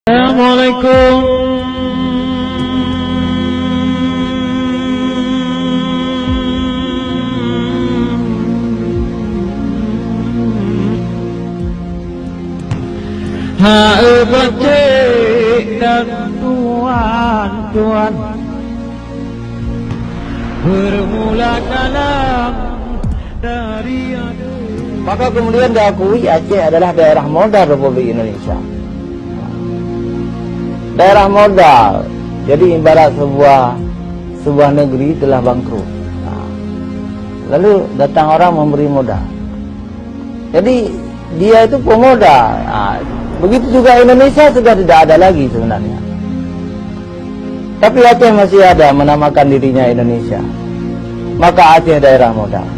Assalamualaikum. Batik dan tuan bermula kalam dari maka kemudian diakui Aceh adalah daerah modal Republik Indonesia. Daerah modal, jadi ibarat sebuah negeri telah bangkrut. Lalu datang orang memberi modal. Jadi dia itu pemodal. Begitu juga Indonesia sudah tidak ada lagi sebenarnya. Tapi Aceh masih ada menamakan dirinya Indonesia. Maka Aceh daerah modal.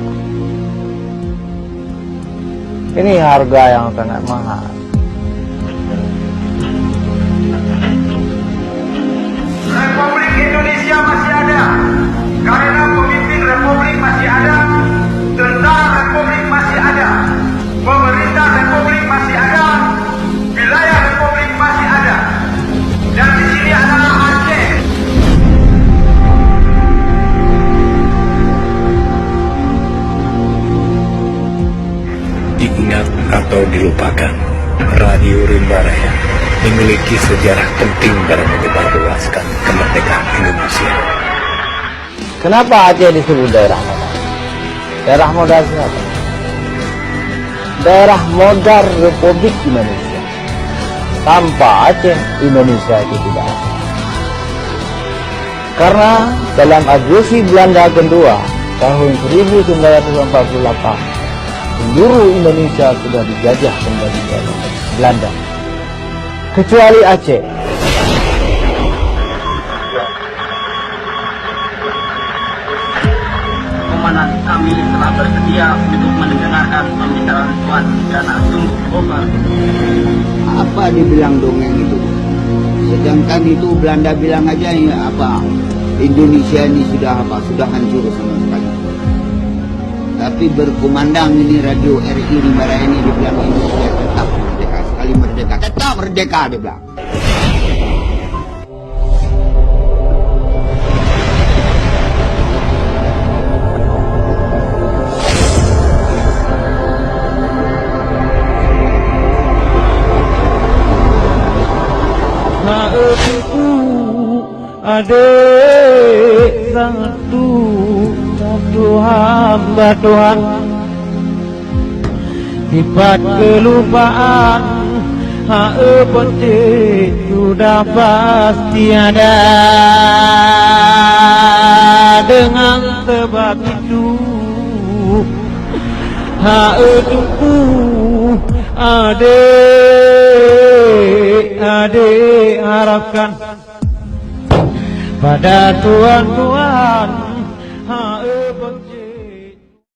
Ini harga yang sangat mahal. Republik Indonesia masih ada karena pemimpin Republik masih ada, tentara Republik masih ada, pemerintah Republik masih ada, wilayah Republik masih ada, dan di sini adalah Aceh. Diingat atau dilupakan, Radio Rimba Raya memiliki sejarah penting dalam menyebarluaskan kemerdekaan Indonesia. Kenapa Aceh disebut daerah modal? Daerah modal siapa? Daerah modal Republik Indonesia. Tanpa Aceh, Indonesia itu tidak ada. Karena dalam agresi Belanda kedua tahun 1948, seluruh Indonesia sudah dijajah kembali oleh Belanda, kecuali Aceh. Komandan kami telah bersedia untuk mendengarkan pembicaraan Tuan karena sungguh over. Apa dibilang dongeng itu? Sedangkan itu Belanda bilang aja ya apa Indonesia ini sudah hancur sama sekali. Tapi berkumandang ini radio RI Rimba Raya ini dibilang Indonesia tetap merdeka, sekali merdeka, tetap merdeka dia bilang. adik satu hamba Tuhan, sifat kelupaan penting sudah pasti ada. Dengan sebab itu adik harapkan pada Tuhan benci.